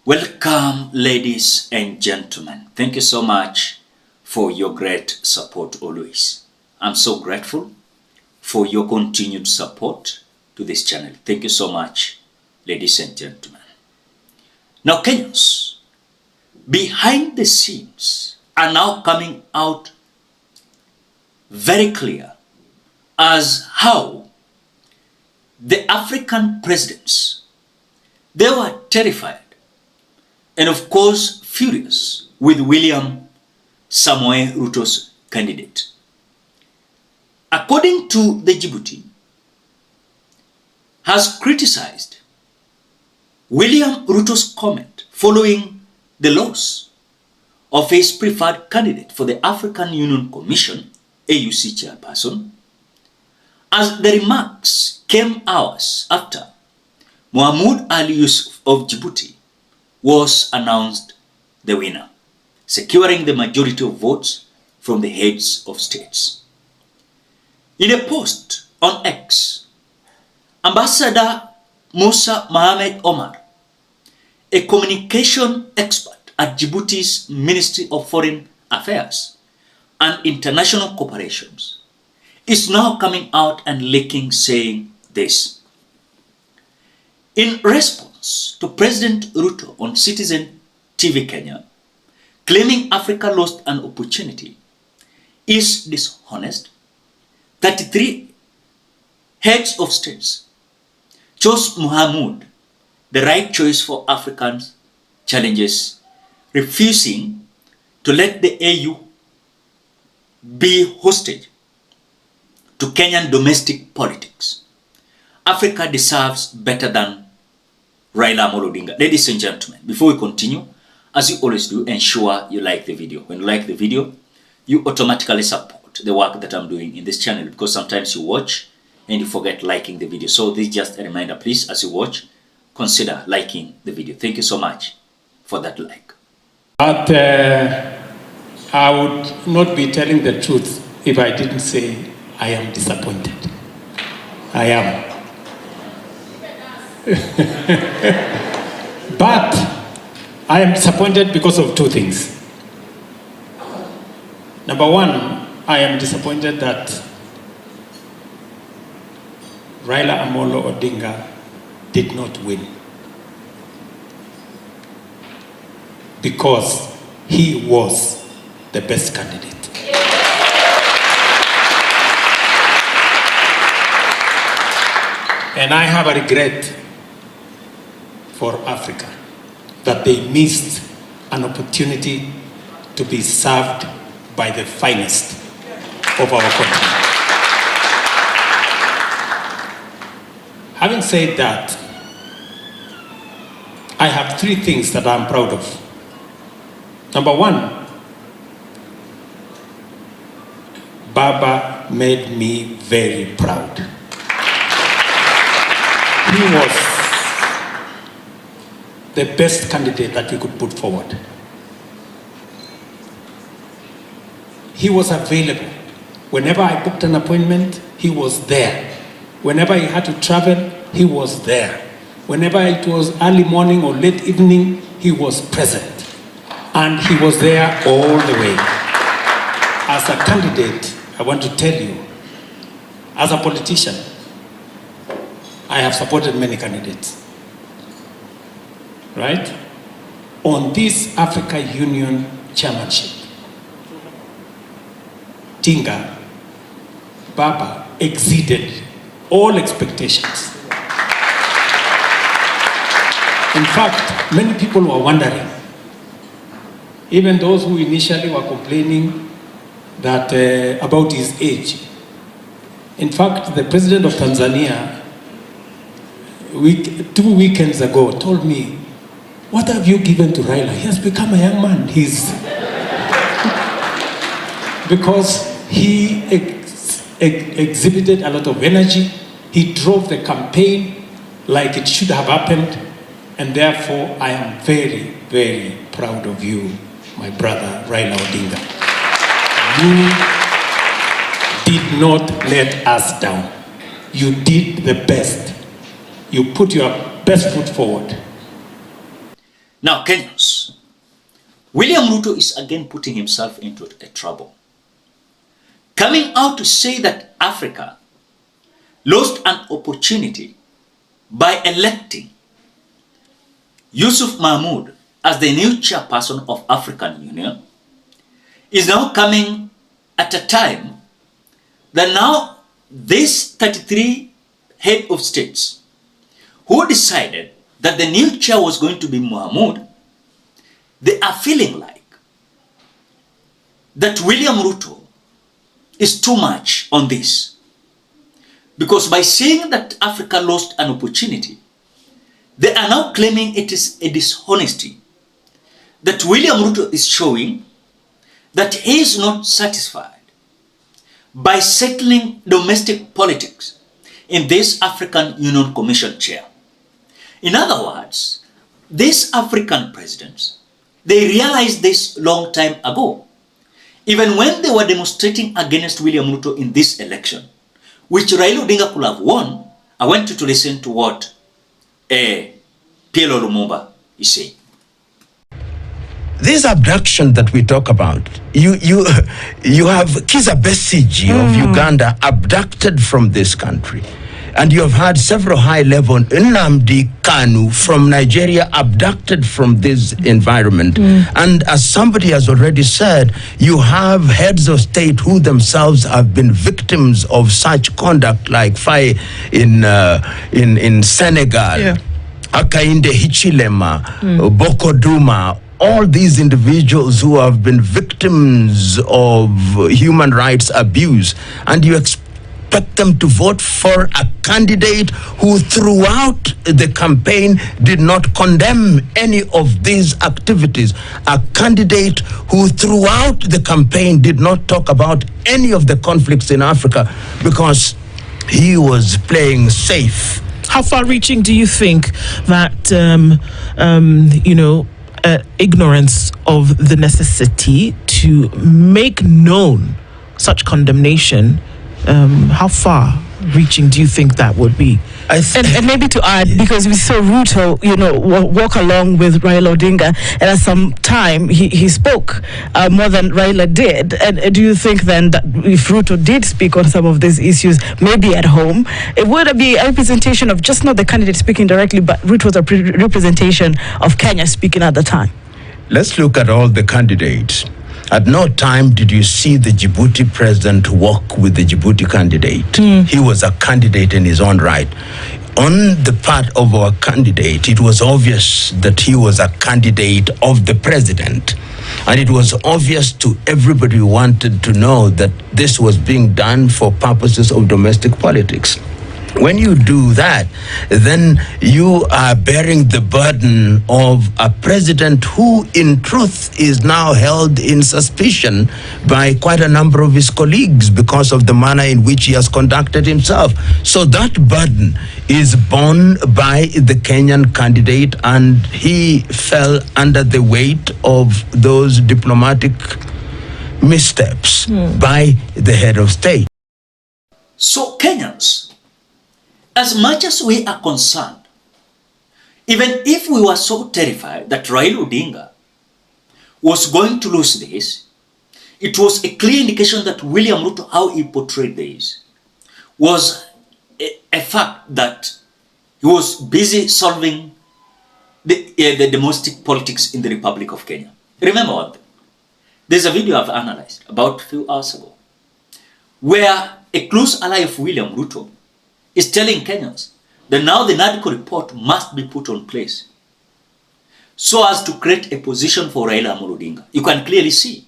Welcome, ladies and gentlemen. Thank you so much for your great support always. I'm so grateful for your continued support to this channel. Thank you so much, ladies and gentlemen. Now, Kenyans, behind the scenes are now coming out very clear as how the African presidents, they were terrified and of course furious with William Samoei Ruto's candidate. According to the Djibouti, has criticized William Ruto's comment following the loss of his preferred candidate for the African Union Commission, AUC chairperson, as the remarks came hours after Mohamed Ali Yusuf of Djibouti was announced the winner, securing the majority of votes from the heads of states. In a post on X, Ambassador Musa Mohamed Omar, a communication expert at Djibouti's Ministry of Foreign Affairs and International Cooperations, is now coming out and leaking saying this. In response to President Ruto on Citizen TV Kenya, claiming Africa lost an opportunity is dishonest, 33 heads of states chose Mohamud, the right choice for Africans' challenges, refusing to let the AU be hostage to Kenyan domestic politics. Africa deserves better than Raila Odinga. Ladies and gentlemen, before we continue, as you always do, ensure you like the video. When you like the video, you automatically support the work that I'm doing in this channel, because sometimes you watch and you forget liking the video. So this is just a reminder, please, as you watch, consider liking the video. Thank you so much for that like. But I would not be telling the truth if I didn't say I am disappointed. I am. But I am disappointed because of two things. Number one, I am disappointed that Raila Odinga did not win, because he was the best candidate. And I have a regret for Africa that they missed an opportunity to be served by the finest of our country. Having said that, I have three things that I'm proud of. Number one, Baba made me very proud. He was the best candidate that we could put forward. He was available. Whenever I booked an appointment, he was there. Whenever he had to travel, he was there. Whenever it was early morning or late evening, he was present. And he was there all the way. As a candidate, I want to tell you, as a politician, I have supported many candidates. Right? On this Africa Union chairmanship, Tinga, Baba exceeded all expectations. In fact, many people were wondering, even those who initially were complaining that about his age. In fact, the president of Tanzania 2 weekends ago told me, "What have you given to Raila? He has become a young man." Because he exhibited a lot of energy. He drove the campaign like it should have happened. And therefore, I am very, very proud of you, my brother Raila Odinga. You did not let us down. You did the best. You put your best foot forward. Now, Kenyans, William Ruto is again putting himself into a trouble, coming out to say that Africa lost an opportunity by electing Yusuf Mahmoud as the new chairperson of African Union, is now coming at a time that now these 33 head of states who decided that the new chair was going to be Mahmoud, they are feeling like that William Ruto is too much on this. Because by saying that Africa lost an opportunity, they are now claiming it is a dishonesty that William Ruto is showing that he is not satisfied by settling domestic politics in this African Union Commission chair. In other words, these African presidents, they realized this long time ago. Even when they were demonstrating against William Ruto in this election, which Raila Odinga could have won, I want you to listen to what PLO Lumumba is saying. This abduction that we talk about, you have Kizza Besigye of Uganda abducted from this country. And you have had several high-level Nnamdi Kanu from Nigeria abducted from this environment. And as somebody has already said, you have heads of state who themselves have been victims of such conduct, like Faye in Senegal, Akainde Hichilema, Boko Duma, all these individuals who have been victims of human rights abuse, and you expect them to vote for a candidate who throughout the campaign did not condemn any of these activities, a candidate who throughout the campaign did not talk about any of the conflicts in Africa because he was playing safe. How far-reaching do you think that, ignorance of the necessity to make known such condemnation, how far-reaching do you think that would be? And maybe to add, because we saw Ruto, walk along with Raila Odinga, and at some time he spoke more than Raila did. And do you think then that if Ruto did speak on some of these issues, maybe at home, it would be a representation of just not the candidate speaking directly, but Ruto was a representation of Kenya speaking at the time? Let's look at all the candidates. At no time did you see the Djibouti president walk with the Djibouti candidate. He was a candidate in his own right. On the part of our candidate, it was obvious that he was a candidate of the president. And it was obvious to everybody who wanted to know that this was being done for purposes of domestic politics. When you do that, then you are bearing the burden of a president who, in truth, is now held in suspicion by quite a number of his colleagues because of the manner in which he has conducted himself. So that burden is borne by the Kenyan candidate, and he fell under the weight of those diplomatic missteps by the head of state. So Kenyans, as much as we are concerned, even if we were so terrified that Raila Odinga was going to lose this, it was a clear indication that William Ruto, how he portrayed this, was a fact that he was busy solving the domestic politics in the Republic of Kenya. Remember one thing. There's a video I've analyzed about a few hours ago where a close ally of William Ruto is telling Kenyans that now the NADCO report must be put on place so as to create a position for Raila Odinga. You can clearly see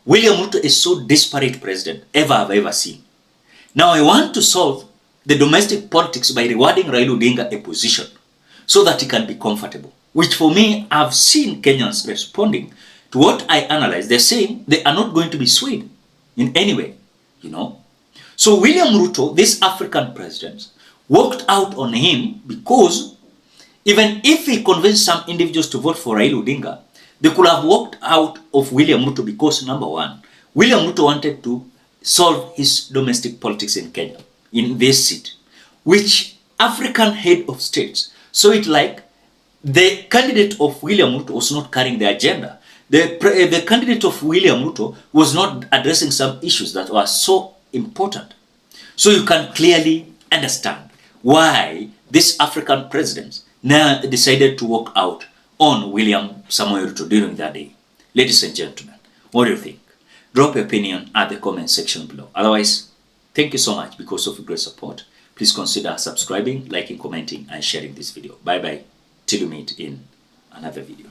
William Ruto is so disparate president I've ever seen. Now I want to solve the domestic politics by rewarding Raila Odinga a position so that he can be comfortable. Which for me, I've seen Kenyans responding to what I analyzed. They're saying they are not going to be swayed in any way, So William Ruto, this African president, worked out on him because even if he convinced some individuals to vote for Raila Odinga, they could have walked out of William Ruto because, number one, William Ruto wanted to solve his domestic politics in Kenya, in this seat, which African head of states saw it like the candidate of William Ruto was not carrying the agenda. The candidate of William Ruto was not addressing some issues that were so important. So you can clearly understand why this African president now decided to walk out on William Samoei Ruto during that day. Ladies and gentlemen, what do you think? Drop your opinion at the comment section below. Otherwise, thank you so much because of your great support. Please consider subscribing, liking, commenting, and sharing this video. Bye-bye. Till you meet in another video.